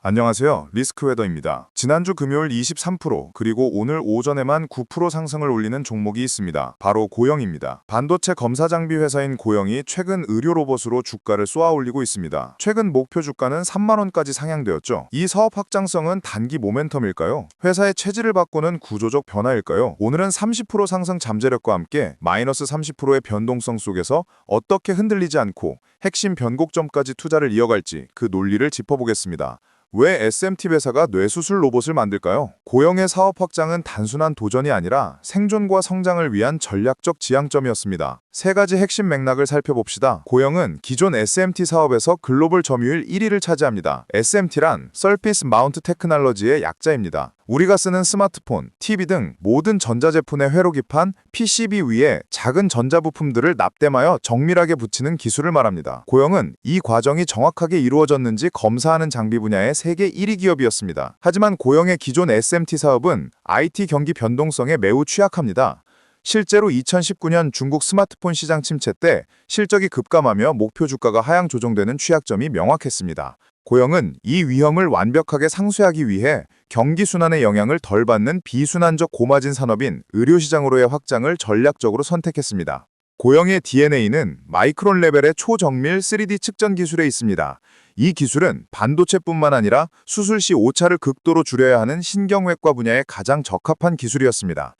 안녕하세요. 리스크웨더입니다. 지난주 금요일 23% 그리고 오늘 오전에만 9% 상승을 올리는 종목이 있습니다. 바로 고영입니다. 반도체 검사 장비 회사인 고영이 최근 의료 로봇으로 주가를 쏘아 올리고 있습니다. 최근 목표 주가는 3만 원까지 상향되었죠. 이 사업 확장성은 단기 모멘텀일까요? 회사의 체질을 바꾸는 구조적 변화일까요? 오늘은 30% 상승 잠재력과 함께 마이너스 30%의 변동성 속에서 어떻게 흔들리지 않고 핵심 변곡점까지 투자를 이어갈지 그 논리를 짚어보겠습니다. 왜 SMT 회사가 뇌수술 로봇을 만들까요? 고영의 사업 확장은 단순한 도전이 아니라 생존과 성장을 위한 전략적 지향점이었습니다. 세 가지 핵심 맥락을 살펴봅시다. 고영은 기존 SMT 사업에서 글로벌 점유율 1위를 차지합니다. SMT란 Surface Mount Technology의 약자입니다. 우리가 쓰는 스마트폰, TV 등 모든 전자제품의 회로기판, PCB 위에 작은 전자부품들을 납땜하여 정밀하게 붙이는 기술을 말합니다. 고영은 이 과정이 정확하게 이루어졌는지 검사하는 장비 분야의 세계 1위 기업이었습니다. 하지만 고영의 기존 SMT 사업은 IT 경기 변동성에 매우 취약합니다. 실제로 2019년 중국 스마트폰 시장 침체 때 실적이 급감하며 목표 주가가 하향 조정되는 취약점이 명확했습니다. 고영은 이 위험을 완벽하게 상쇄하기 위해 경기 순환의 영향을 덜 받는 비순환적 고마진 산업인 의료시장으로의 확장을 전략적으로 선택했습니다. 고영의 DNA는 마이크론 레벨의 초정밀 3D 측전 기술에 있습니다. 이 기술은 반도체뿐만 아니라 수술 시 오차를 극도로 줄여야 하는 신경외과 분야에 가장 적합한 기술이었습니다.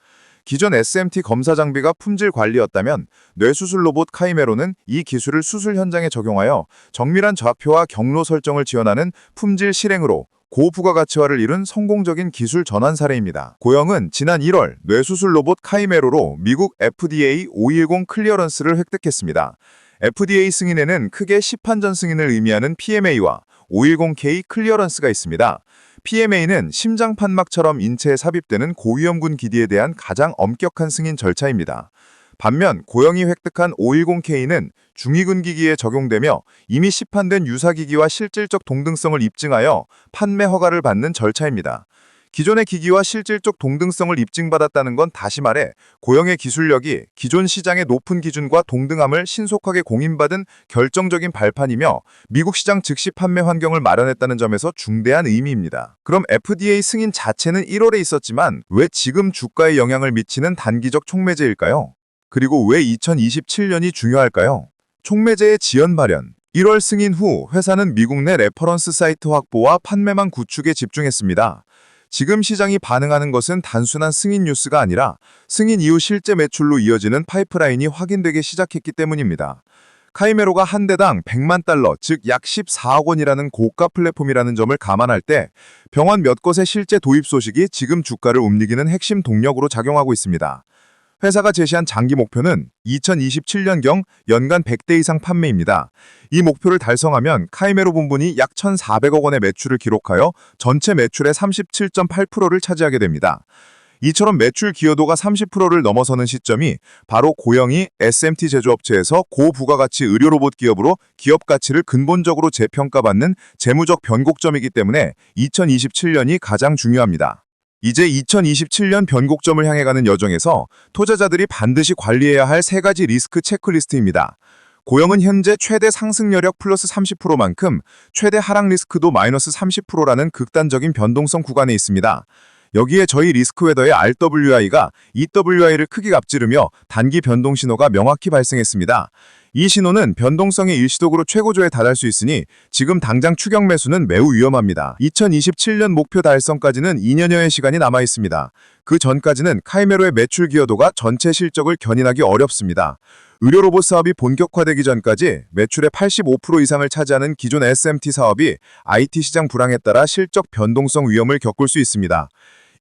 기존 SMT 검사 장비가 품질 관리였다면 뇌수술 로봇 카이메로는 이 기술을 수술 현장에 적용하여 정밀한 좌표와 경로 설정을 지원하는 품질 실행으로 고부가가치화를 이룬 성공적인 기술 전환 사례입니다. 고영은 지난 1월 뇌수술 로봇 카이메로로 미국 FDA 510 클리어런스를 획득했습니다. FDA 승인에는 크게 시판전 승인을 의미하는 PMA와 510K 클리어런스가 있습니다. PMA는 심장 판막처럼 인체에 삽입되는 고위험군 기디에 대한 가장 엄격한 승인 절차입니다. 반면 고영이 획득한 510K는 중위군 기기에 적용되며 이미 시판된 유사기기와 실질적 동등성을 입증하여 판매 허가를 받는 절차입니다. 기존의 기기와 실질적 동등성을 입증받았다는 건 다시 말해 고영의 기술력이 기존 시장의 높은 기준과 동등함을 신속하게 공인받은 결정적인 발판이며 미국 시장 즉시 판매 환경을 마련했다는 점에서 중대한 의미입니다. 그럼 FDA 승인 자체는 1월에 있었지만 왜 지금 주가에 영향을 미치는 단기적 촉매제일까요? 그리고 왜 2027년이 중요할까요? 촉매제의 지연 발현. 1월 승인 후 회사는 미국 내 레퍼런스 사이트 확보와 판매망 구축에 집중했습니다. 지금 시장이 반응하는 것은 단순한 승인 뉴스가 아니라 승인 이후 실제 매출로 이어지는 파이프라인이 확인되기 시작했기 때문입니다. 카이메로가 한 대당 100만 달러, 즉 약 14억 원이라는 고가 플랫폼이라는 점을 감안할 때 병원 몇 곳의 실제 도입 소식이 지금 주가를 움직이는 핵심 동력으로 작용하고 있습니다. 회사가 제시한 장기 목표는 2027년경 연간 100대 이상 판매입니다. 이 목표를 달성하면 카이메로 본분이 약 1,400억 원의 매출을 기록하여 전체 매출의 37.8%를 차지하게 됩니다. 이처럼 매출 기여도가 30%를 넘어서는 시점이 바로 고영이 SMT 제조업체에서 고부가가치 의료 로봇 기업으로 기업 가치를 근본적으로 재평가받는 재무적 변곡점이기 때문에 2027년이 가장 중요합니다. 이제 2027년 변곡점을 향해 가는 여정에서 투자자들이 반드시 관리해야 할 세 가지 리스크 체크리스트입니다. 고영은 현재 최대 상승 여력 플러스 30%만큼 최대 하락 리스크도 마이너스 30%라는 극단적인 변동성 구간에 있습니다. 여기에 저희 리스크웨더의 RWI가 EWI를 크게 앞지르며 단기 변동 신호가 명확히 발생했습니다. 이 신호는 변동성의 일시적으로 최고조에 달할 수 있으니 지금 당장 추격 매수는 매우 위험합니다. 2027년 목표 달성까지는 2년여의 시간이 남아 있습니다. 그 전까지는 카이메로의 매출 기여도가 전체 실적을 견인하기 어렵습니다. 의료 로봇 사업이 본격화되기 전까지 매출의 85% 이상을 차지하는 기존 SMT 사업이 IT 시장 불황에 따라 실적 변동성 위험을 겪을 수 있습니다.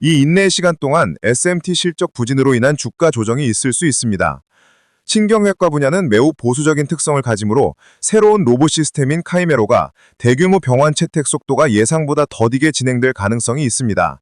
이 인내의 시간 동안 SMT 실적 부진으로 인한 주가 조정이 있을 수 있습니다. 신경외과 분야는 매우 보수적인 특성을 가지므로 새로운 로봇 시스템인 카이메로가 대규모 병원 채택 속도가 예상보다 더디게 진행될 가능성이 있습니다.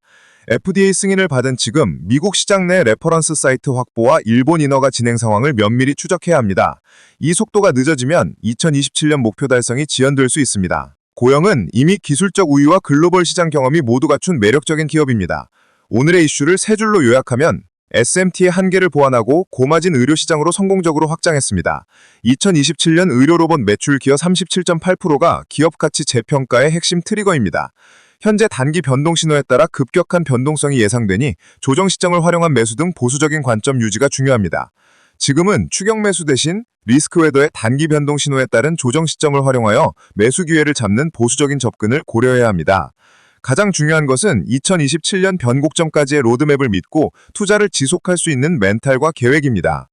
FDA 승인을 받은 지금 미국 시장 내 레퍼런스 사이트 확보와 일본 인허가 진행 상황을 면밀히 추적해야 합니다. 이 속도가 늦어지면 2027년 목표 달성이 지연될 수 있습니다. 고영은 이미 기술적 우위와 글로벌 시장 경험이 모두 갖춘 매력적인 기업입니다. 오늘의 이슈를 세 줄로 요약하면 SMT의 한계를 보완하고 고마진 의료시장으로 성공적으로 확장했습니다. 2027년 의료로봇 매출 기여 37.8%가 기업가치 재평가의 핵심 트리거입니다. 현재 단기 변동 신호에 따라 급격한 변동성이 예상되니 조정 시점을 활용한 매수 등 보수적인 관점 유지가 중요합니다. 지금은 추격 매수 대신 리스크 웨더의 단기 변동 신호에 따른 조정 시점을 활용하여 매수 기회를 잡는 보수적인 접근을 고려해야 합니다. 가장 중요한 것은 2027년 변곡점까지의 로드맵을 믿고 투자를 지속할 수 있는 멘탈과 계획입니다.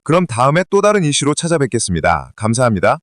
그럼 다음에 또 다른 이슈로 찾아뵙겠습니다. 감사합니다.